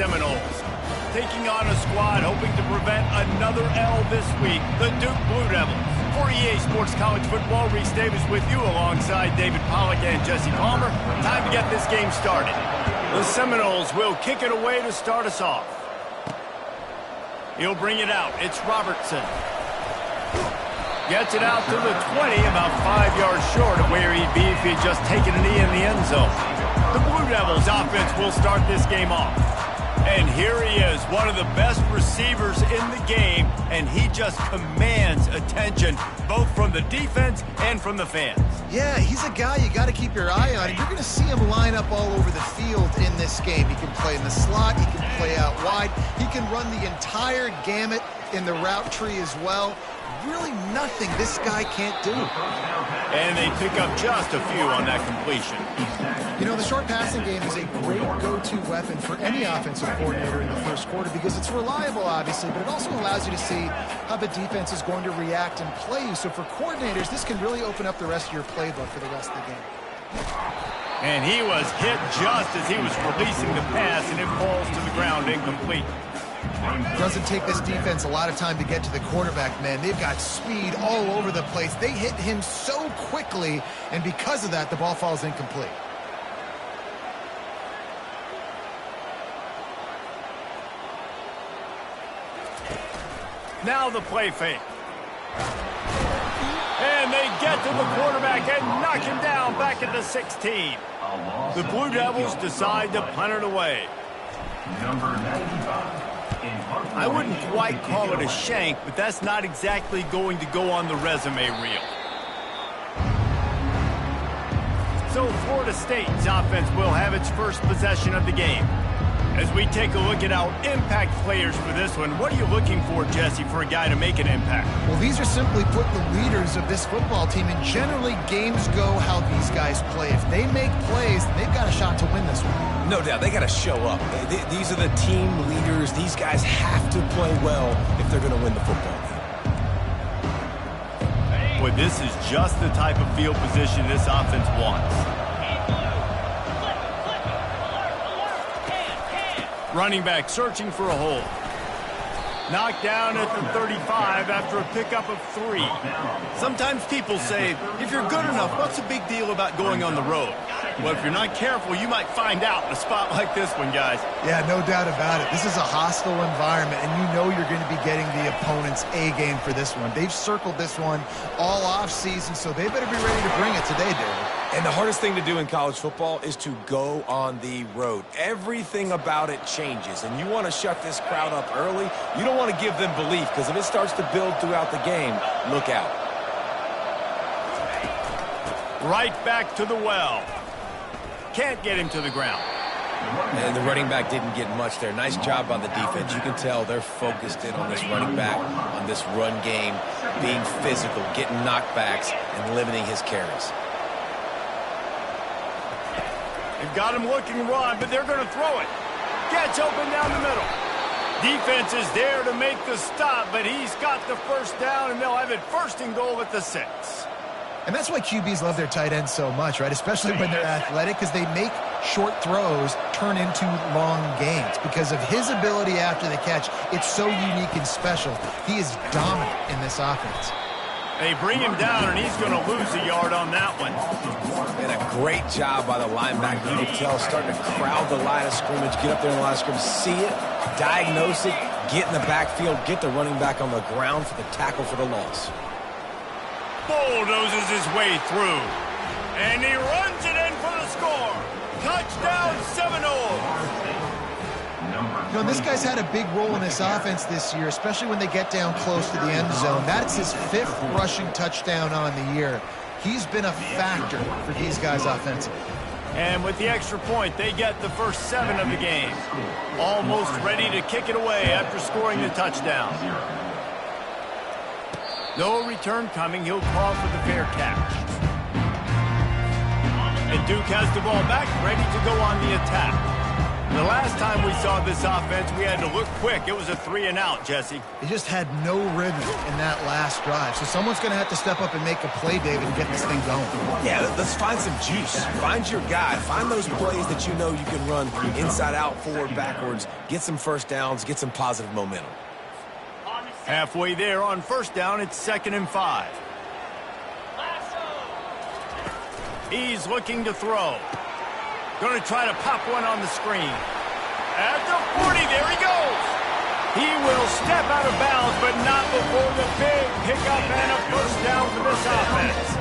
Seminoles. Taking on a squad hoping to prevent another L this week, the Duke Blue Devils. For EA Sports College Football, Reese Davis with you alongside David Pollack and Jesse Palmer. Time to get this game started. The Seminoles will kick it away to start us off. He'll bring it out. It's Robertson. Gets it out to the 20, about 5 yards short of where he'd be if he'd just taken a knee in the end zone. The Blue Devils offense will start this game off. And here he is, one of the best receivers in the game, and he just commands attention, both from the defense and from the fans. Yeah, he's a guy you got to keep your eye on. You're going to see him line up all over the field in this game. He can play in the slot. He can play out wide. He can run the entire gamut in the route tree as well. Really nothing this guy can't do. And they pick up just a few on that completion. You know, the short passing game is a great go-to weapon for any offensive coordinator in the first quarter because it's reliable, obviously, but it also allows you to see how the defense is going to react and play you. So for coordinators, this can really open up the rest of your playbook for the rest of the game. And he was hit just as he was releasing the pass, and it falls to the ground incomplete. Doesn't take this defense a lot of time to get to the quarterback, man. They've got speed all over the place. They hit him so quickly, and because of that, the ball falls incomplete. Now the play fake. And they get to the quarterback and knock him down back at the 16. The Blue Devils decide to punt it away. Number 95. I wouldn't quite call it a shank, but that's not exactly going to go on the resume reel. So Florida State's offense will have its first possession of the game. As we take a look at our impact players for this one, what are you looking for, Jesse, for a guy to make an impact? Well, these are simply put the leaders of this football team, and generally games go how these guys play. If they make plays, they've got a shot to win this one. No doubt, they got to show up. These are the team leaders. These guys have to play well if they're going to win the football game. Boy, this is just the type of field position this offense wants. Running back searching for a hole. Knocked down at the 35 after a pickup of 3. Sometimes people say, if you're good enough, what's the big deal about going on the road? Well, if you're not careful, you might find out in a spot like this one, guys. Yeah, no doubt about it. This is a hostile environment, and you know you're going to be getting the opponent's A game for this one. They've circled this one all offseason, so they better be ready to bring it today, David. And the hardest thing to do in college football is to go on the road. Everything about it changes, and you want to shut this crowd up early. You don't want to give them belief, because if it starts to build throughout the game, look out. Right back to the well. Can't get him to the ground. And the running back didn't get much there. Nice job on the defense. You can tell they're focused in on this running back, on this run game, being physical, getting knockbacks, and limiting his carries. They've got him looking run, but they're going to throw it. Gets open down the middle. Defense is there to make the stop, but he's got the first down, and they'll have it first and goal at the 6. And that's why QBs love their tight ends so much, right? Especially when they're athletic, because they make short throws turn into long gains. Because of his ability after the catch, it's so unique and special. He is dominant in this offense. They bring him down, and he's going to lose a yard on that one. And a great job by the linebacker. You can tell, starting to crowd the line of scrimmage, get up there in the line of scrimmage, see it, diagnose it, get in the backfield, get the running back on the ground for the tackle for the loss. Bulldozes his way through. And he runs it in for the score. Touchdown, Seminoles. You know, this guy's had a big role in this offense this year, especially when they get down close to the end zone. That's his 5th rushing touchdown on the year. He's been a factor for these guys offensively. And with the extra point, they get the first 7 of the game. Almost ready to kick it away after scoring the touchdown. No return coming. He'll call for the fair catch. And Duke has the ball back, ready to go on the attack. The last time we saw this offense, we had to look quick. It was a 3-and-out, Jesse. He just had no rhythm in that last drive. So someone's going to have to step up and make a play, David, and get this thing going. Yeah, let's find some juice. Find your guy. Find those plays that you know you can run inside out, forward, backwards. Get some first downs. Get some positive momentum. Halfway there on first down, it's 2nd and 5. He's looking to throw. Going to try to pop one on the screen. At the 40, there he goes. He will step out of bounds, but not before the big pickup and a first down for this offense.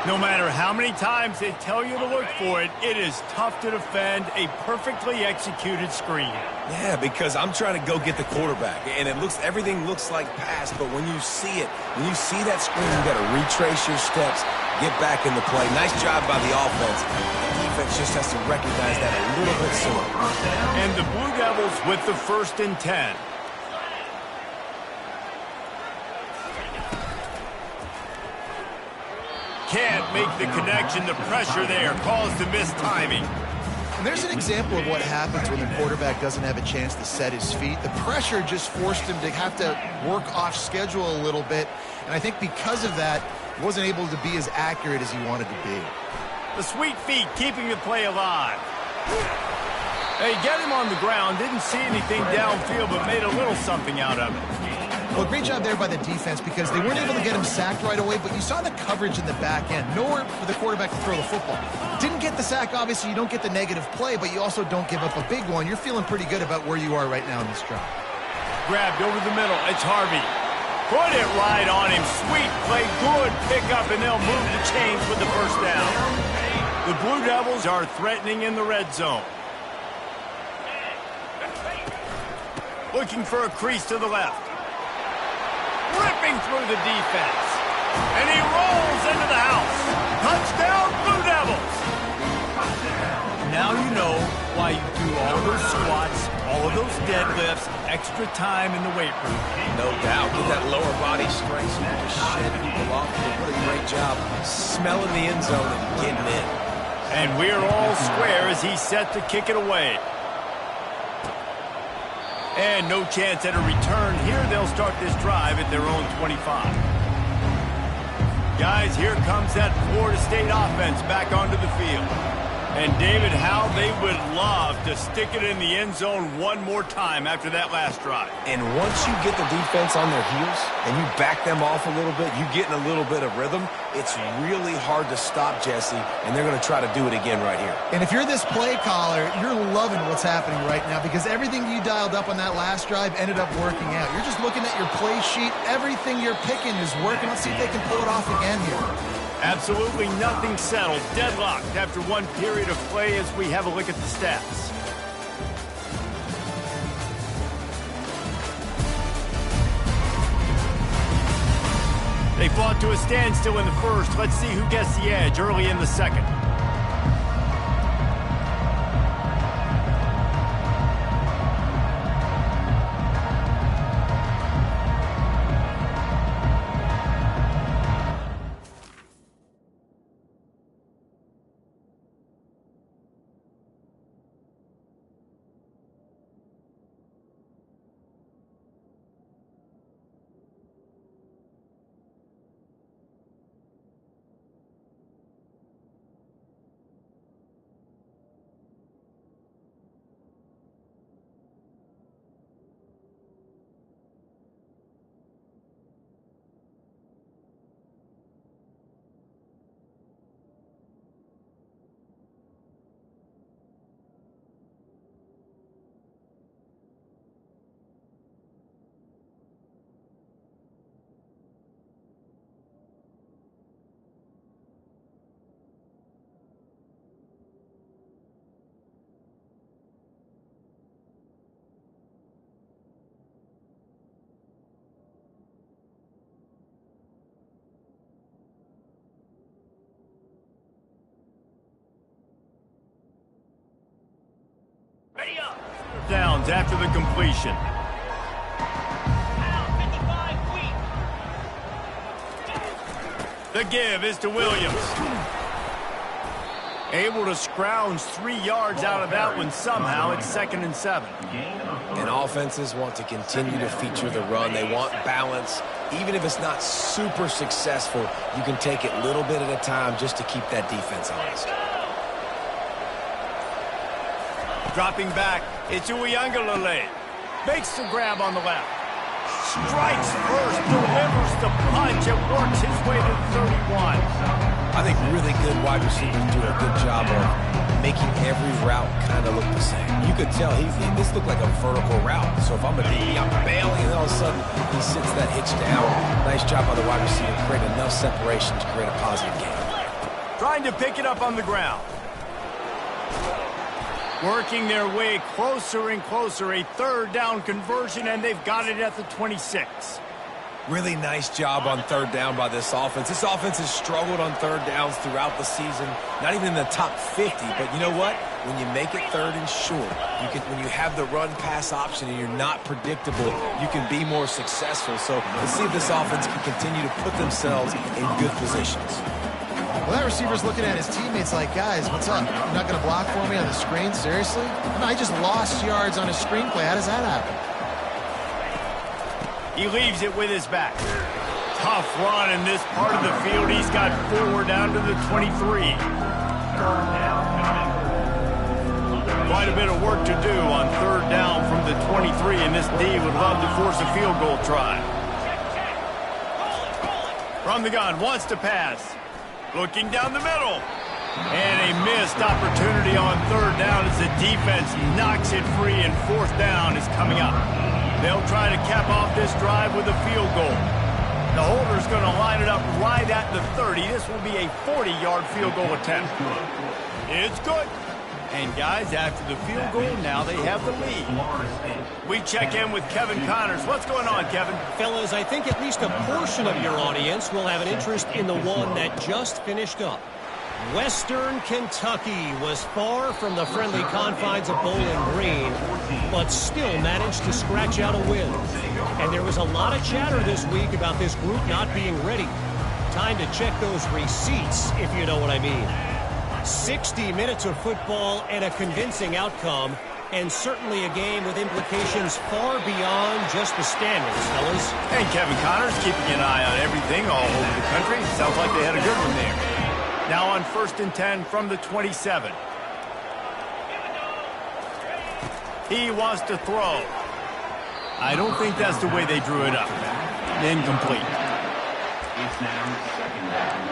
No matter how many times they tell you to look for it, it is tough to defend a perfectly executed screen. Yeah, because I'm trying to go get the quarterback, and everything looks like pass, but when you see it, when you see that screen, you got to retrace your steps, get back in the play. Nice job by the offense. The defense just has to recognize that a little bit sooner. And the Blue Devils with the 1st and 10. Can't make the connection. The pressure there caused the missed timing. And there's an example of what happens when the quarterback doesn't have a chance to set his feet. The pressure just forced him to have to work off schedule a little bit. And I think because of that, he wasn't able to be as accurate as he wanted to be. The sweet feet keeping the play alive. They get him on the ground. Didn't see anything downfield, but made a little something out of it. Well, great job there by the defense because they weren't able to get him sacked right away, but you saw the coverage in the back end. Nowhere for the quarterback to throw the football. Didn't get the sack, obviously. You don't get the negative play, but you also don't give up a big one. You're feeling pretty good about where you are right now in this drive. Grabbed over the middle. It's Harvey. Put it right on him. Sweet play. Good pickup, and they'll move the chains with the first down. The Blue Devils are threatening in the red zone. Looking for a crease to the left. Ripping through the defense. And he rolls into the house. Touchdown, Blue Devils. Now you know why you do all those squats, all of those deadlifts, extra time in the weight room. No doubt. Get that lower body strength so you can just shed people off. What a great job smelling the end zone and getting in. And we're all square as he's set to kick it away. And no chance at a return here. They'll start this drive at their own 25. Guys, here comes that Florida State offense back onto the field. And David, how they would love to stick it in the end zone one more time after that last drive. And once you get the defense on their heels and you back them off a little bit, you get in a little bit of rhythm, it's really hard to stop, Jesse, and they're going to try to do it again right here. And if you're this play caller, you're loving what's happening right now because everything you dialed up on that last drive ended up working out. You're just looking at your play sheet. Everything you're picking is working. Let's see if they can pull it off again here. Absolutely nothing settled. Deadlocked after one period of play as we have a look at the stats. They fought to a standstill in the first. Let's see who gets the edge early in the second. Downs after the completion. The give is to Williams. Able to scrounge 3 yards out of that one somehow. It's 2nd and 7. And offenses want to continue to feature the run. They want balance. Even if it's not super successful, you can take it little bit at a time just to keep that defense honest. Dropping back, it's Uiagalelei. Makes the grab on the left. Strikes first, delivers the punch, and works his way to the 31. I think really good wide receivers do a good job of making every route kind of look the same. You could tell this looked like a vertical route. So if I'm a DB, I'm bailing, and all of a sudden he sits that hitch down. Nice job by the wide receiver, create enough separation to create a positive game. Trying to pick it up on the ground. Working their way closer and closer. A 3rd down conversion, and they've got it at the 26. Really nice job on 3rd down by this offense. This offense has struggled on 3rd downs throughout the season. Not even in the top 50, but you know what? When you make it 3rd and short, when you have the run-pass option and you're not predictable, you can be more successful. So let's see if this offense can continue to put themselves in good positions. Well, that receiver's looking at his teammates like, guys, what's up? You're not going to block for me on the screen? Seriously? I just lost yards on a screenplay. How does that happen? He leaves it with his back. Tough run in this part of the field. He's got 4 down to the 23. Quite a bit of work to do on 3rd down from the 23, and this D would love to force a field goal try. From the gun, wants to pass. Looking down the middle. And a missed opportunity on 3rd down as the defense knocks it free, and 4th down is coming up. They'll try to cap off this drive with a field goal. The holder's going to line it up right at the 30. This will be a 40-yard field goal attempt. It's good. And, guys, after the field goal, now they have the lead. We check in with Kevin Connors. What's going on, Kevin? Fellas, I think at least a portion of your audience will have an interest in the one that just finished up. Western Kentucky was far from the friendly confines of Bowling Green, but still managed to scratch out a win. And there was a lot of chatter this week about this group not being ready. Time to check those receipts, if you know what I mean. 60 minutes of football and a convincing outcome, and certainly a game with implications far beyond just the standings, fellas. And Kevin Connors keeping an eye on everything all over the country. Sounds like they had a good one there. Now on 1st and 10 from the 27. He wants to throw. I don't think that's the way they drew it up. Incomplete. It's now 2nd down.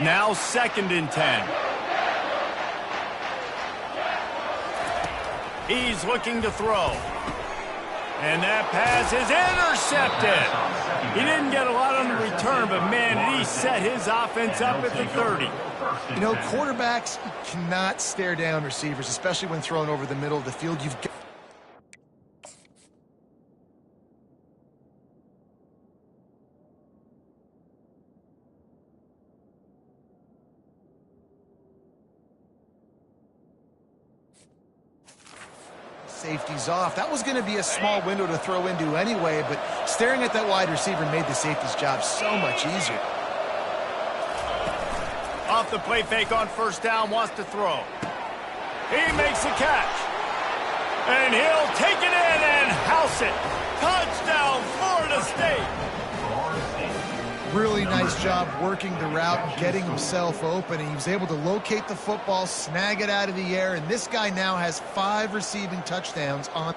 Now 2nd and 10. He's looking to throw. And that pass is intercepted. He didn't get a lot on the return, but, man, he set his offense up at the 30. You know, quarterbacks cannot stare down receivers, especially when thrown over the middle of the field. You've got safeties off. That was going to be a small window to throw into anyway, but staring at that wide receiver made the safety's job so much easier. Off the play fake on 1st down, wants to throw. He makes the catch. And he'll take it in and house it. Touchdown, Florida State. Really nice job working the route and getting himself open. He was able to locate the football, snag it out of the air, and this guy now has 5 receiving touchdowns on.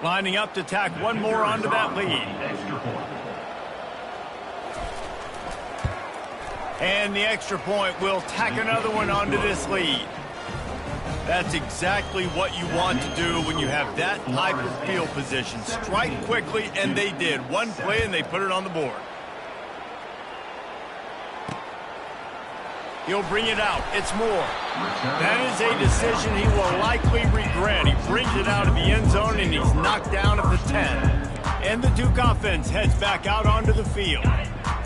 Lining up to tack one more onto that lead. And the extra point will tack another one onto this lead. That's exactly what you want to do when you have that type of field position. Strike quickly, and they did. One play, and they put it on the board. He'll bring it out. It's Moore. That is a decision he will likely regret. He brings it out of the end zone, and he's knocked down at the 10. And the Duke offense heads back out onto the field.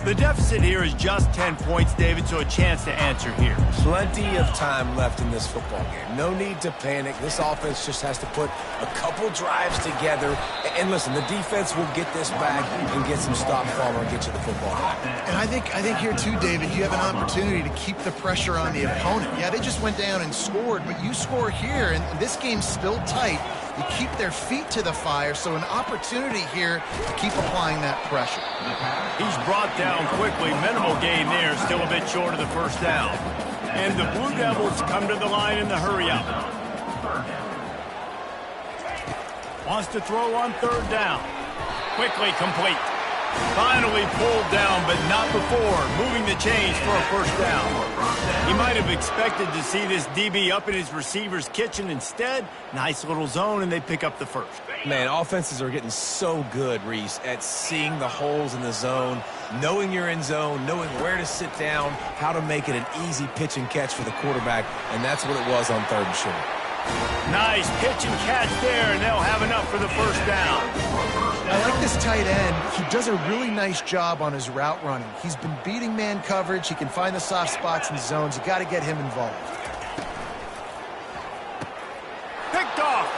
The deficit here is just 10 points, David, so a chance to answer here. Plenty of time left in this football game. No need to panic. This offense just has to put a couple drives together. And listen, the defense will get this back and get some stops, Palmer, and get you the football back. And I think here, too, David, you have an opportunity to keep the pressure on the opponent. Yeah, they just went down and scored, but you score here, and this game's still tight. You keep their feet to the fire, so an opportunity here to keep applying that pressure. He's brought down quickly. Minimal gain there, still a bit short of the first down. And the Blue Devils come to the line in the hurry-up. Wants to throw on third down. Quickly complete. Finally pulled down, but not before moving the chains for a first down. He might have expected to see this DB up in his receiver's kitchen. Instead, nice little zone, and they pick up the first. Man, offenses are getting so good, Reese, at seeing the holes in the zone, knowing you're in zone, knowing where to sit down, how to make it an easy pitch and catch for the quarterback, and that's what it was on third and short. Nice pitch and catch there, and they'll have enough for the first down. I like this tight end. He does a really nice job on his route running. He's been beating man coverage. He can find the soft spots and zones. You got to get him involved. Picked off.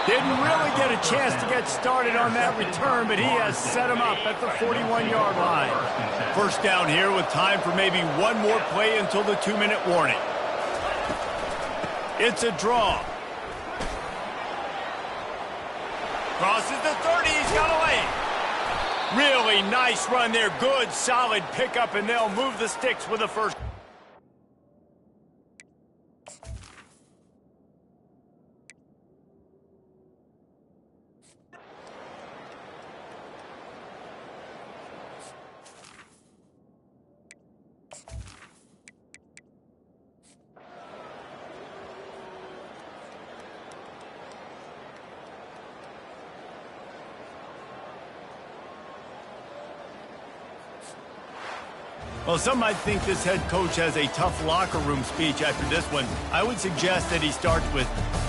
Didn't really get a chance to get started on that return, but he has set him up at the 41-yard line. First down here with time for maybe one more play until the 2-minute warning. It's a draw. Crosses the 30, he's got away. Really nice run there. Good, solid pickup, and they'll move the sticks with the first. Well, some might think this head coach has a tough locker room speech after this one. I would suggest that he starts with that.